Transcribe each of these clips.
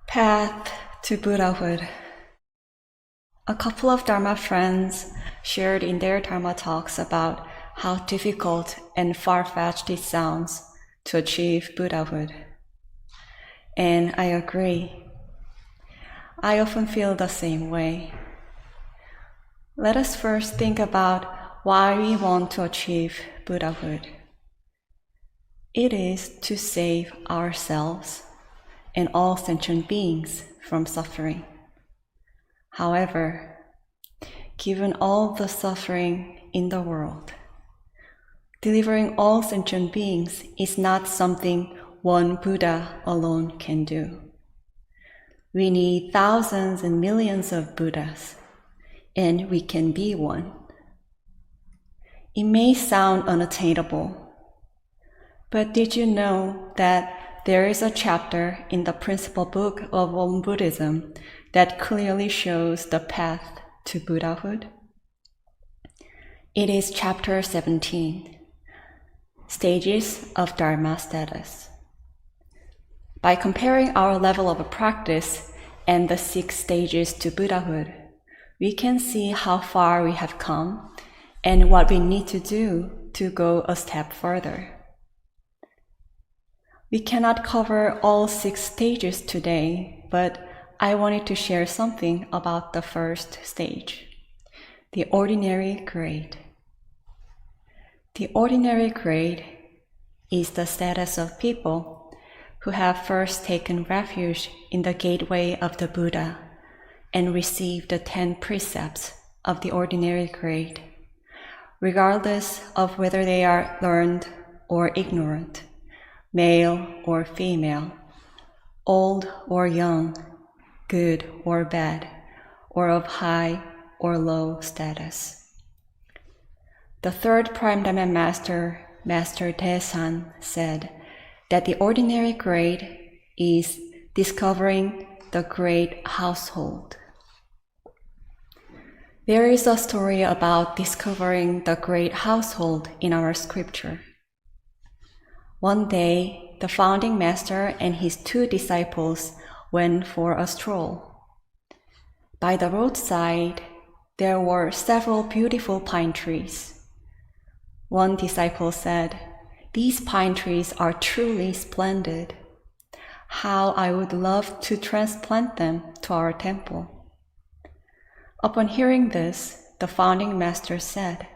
Path to Buddhahood. A couple of Dharma friends shared in their Dharma talks about how difficult and far-fetched it sounds to achieve Buddhahood. And I agree. I often feel the same way. Let us first think about why we want to achieve Buddhahood. It is to save ourselves and all sentient beings from suffering. However, given all the suffering in the world, delivering all sentient beings is not something one Buddha alone can do. We need thousands and millions of Buddhas, and we can be one. It may sound unattainable, but did you know that there is a chapter in the principal book of Won Buddhism that clearly shows the path to Buddhahood? It is chapter 17, Stages of Dharma Status. By comparing our level of practice and the 6 stages to Buddhahood, we can see how far we have come and what we need to do to go a step further. We cannot cover all 6 stages today, but I wanted to share something about the first stage, the ordinary grade. The ordinary grade is the status of people who have first taken refuge in the gateway of the Buddha and received the 10 precepts of the ordinary grade, regardless of whether they are learned or ignorant, male or female, old or young, good or bad, or of high or low status. The third Prime Dharma Master, Master Daesan, said that the ordinary grade is discovering the great household. There is a story about discovering the great household in our scripture. One day, the founding master and his 2 disciples went for a stroll. By the roadside, there were several beautiful pine trees. One disciple said, "These pine trees are truly splendid. How I would love to transplant them to our temple." Upon hearing this, the founding master said,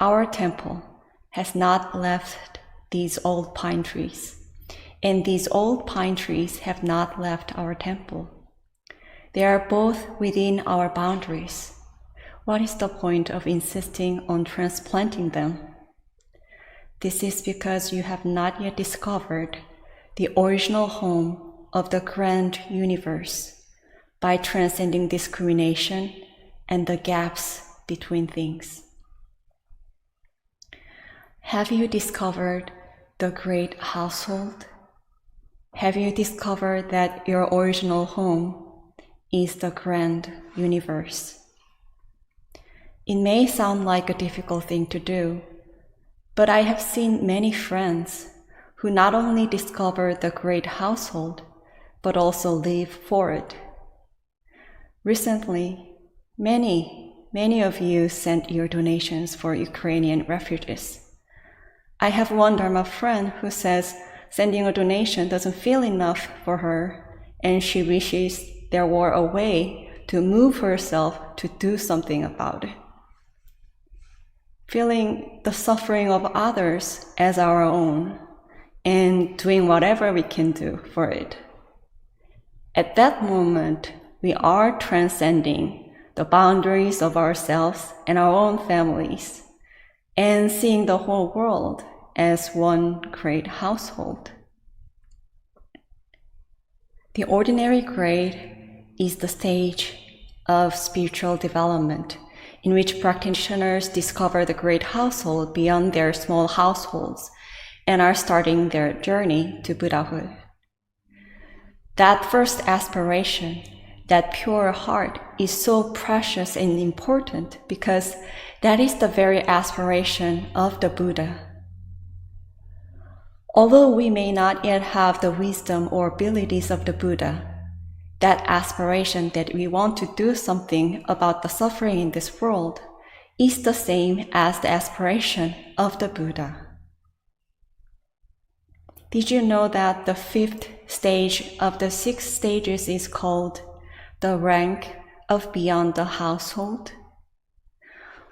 "Our temple has not left these old pine trees, and these old pine trees have not left our temple. They are both within our boundaries. What is the point of insisting on transplanting them? This is because you have not yet discovered the original home of the grand universe by transcending discrimination and the gaps between things." Have you discovered the great household? Have you discovered that your original home is the grand universe? It may sound like a difficult thing to do, but I have seen many friends who not only discover the great household, but also live for it. Recently, many of you sent your donations for Ukrainian refugees. I have one Dharma friend who says sending a donation doesn't feel enough for her, and she wishes there were a way to move herself to do something about it. Feeling the suffering of others as our own, and doing whatever we can do for it. At that moment, we are transcending the boundaries of ourselves and our own families, and seeing the whole world as one great household. The ordinary grade is the stage of spiritual development in which practitioners discover the great household beyond their small households and are starting their journey to Buddhahood. That first aspiration, that pure heart, is so precious and important because that is the very aspiration of the Buddha. Although we may not yet have the wisdom or abilities of the Buddha, that aspiration that we want to do something about the suffering in this world is the same as the aspiration of the Buddha. Did you know that the 5th stage of the 6 stages is called the rank of beyond the household?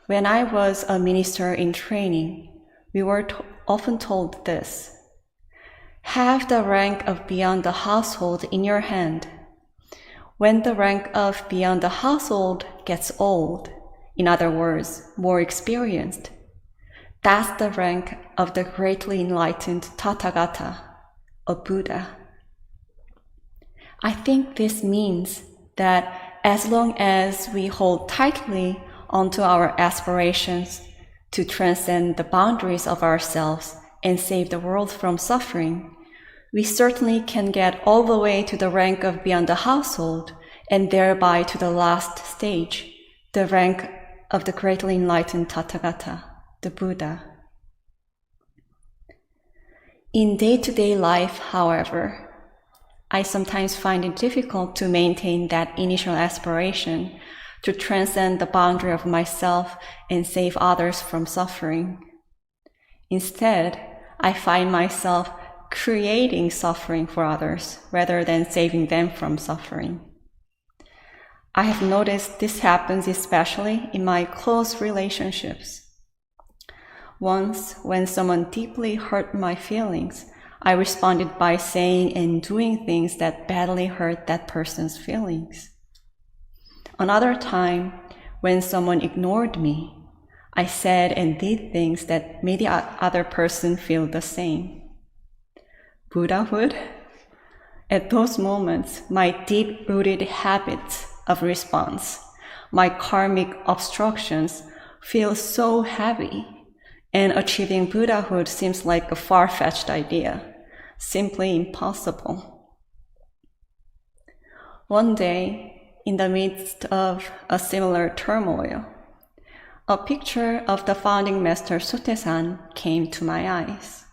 When I was a minister in training, we were often told this: have the rank of beyond the household in your hand. When the rank of beyond the household gets old, in other words, more experienced, that's the rank of the greatly enlightened Tathagata, a Buddha. I think this means that as long as we hold tightly onto our aspirations to transcend the boundaries of ourselves and save the world from suffering, we certainly can get all the way to the rank of beyond the household and thereby to the last stage, the rank of the greatly enlightened Tathagata, the Buddha. In day-to-day life, however, I sometimes find it difficult to maintain that initial aspiration to transcend the boundary of myself and save others from suffering. Instead, I find myself creating suffering for others rather than saving them from suffering. I have noticed this happens especially in my close relationships. Once, when someone deeply hurt my feelings, I responded by saying and doing things that badly hurt that person's feelings. Another time, when someone ignored me, I said and did things that made the other person feel the same. Buddhahood? At those moments, my deep-rooted habits of response, my karmic obstructions, feel so heavy, and achieving Buddhahood seems like a far-fetched idea, simply impossible. One day, in the midst of a similar turmoil, a picture of the founding master Sotaesan came to my eyes.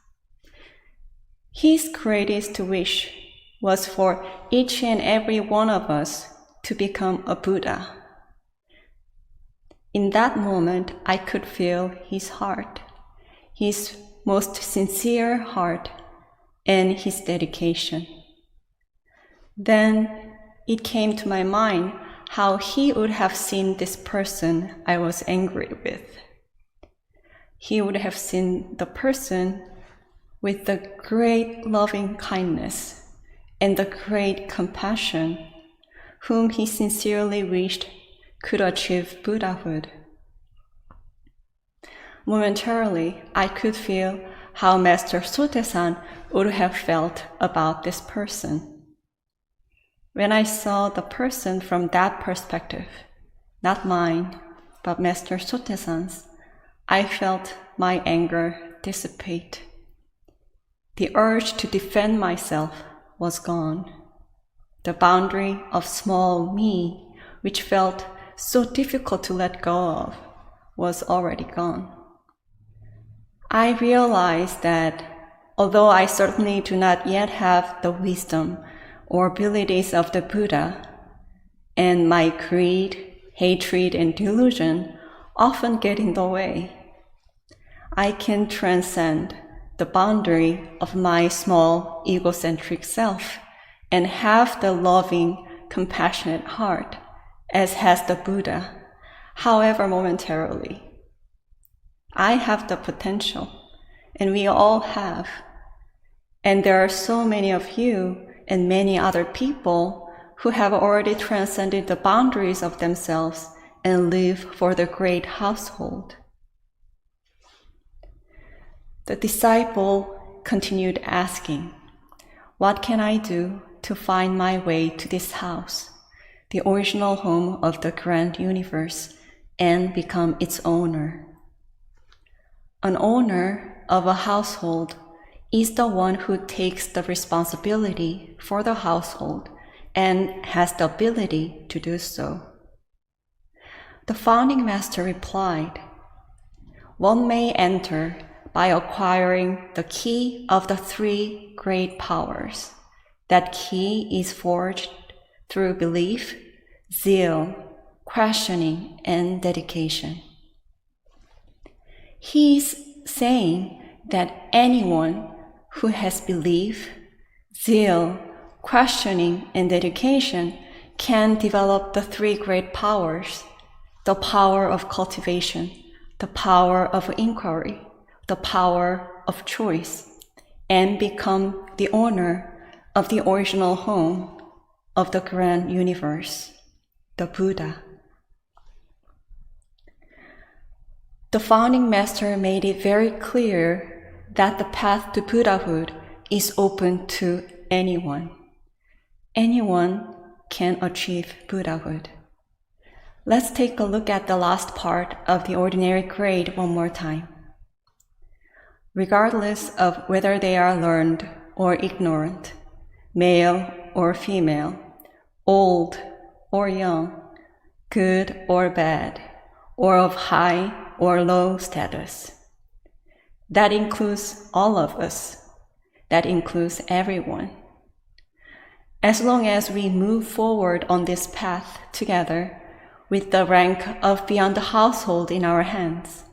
His greatest wish was for each and every one of us to become a Buddha. In that moment, I could feel his heart, his most sincere heart, and his dedication. Then it came to my mind how he would have seen this person I was angry with. He would have seen the person with the great loving kindness and the great compassion whom he sincerely wished could achieve Buddhahood. Momentarily, I could feel how Master Sotaesan would have felt about this person. When I saw the person from that perspective, not mine, but Master Sotaesan's, I felt my anger dissipate. The urge to defend myself was gone. The boundary of small me, which felt so difficult to let go of, was already gone. I realized that although I certainly do not yet have the wisdom or abilities of the Buddha, and my greed, hatred, and delusion often get in the way, I can transcend the boundary of my small egocentric self and have the loving, compassionate heart, as has the Buddha, however momentarily. I have the potential, and we all have. And there are so many of you and many other people who have already transcended the boundaries of themselves and live for the great household. The disciple continued asking, "What can I do to find my way to this house, the original home of the grand universe, and become its owner?" An owner of a household is the one who takes the responsibility for the household and has the ability to do so. The founding master replied, "One may enter by acquiring the key of the 3 great powers. That key is forged through belief, zeal, questioning, and dedication. He's saying that anyone who has belief, zeal, questioning, and dedication can develop the three great powers: the power of cultivation, the power of inquiry, the power of choice, and become the owner of the original home of the grand universe, the Buddha. The founding master made it very clear that the path to Buddhahood is open to anyone. Anyone can achieve Buddhahood. Let's take a look at the last part of the ordinary grade one more time. Regardless of whether they are learned or ignorant, male or female, old or young, good or bad, or of high or low status. That includes all of us. That includes everyone. As long as we move forward on this path together with the rank of beyond the household in our hands,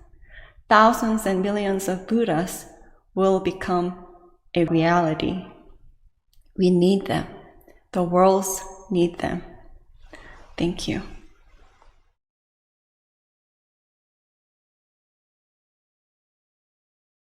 thousands and millions of Buddhas will become a reality. We need them. The worlds need them. Thank you.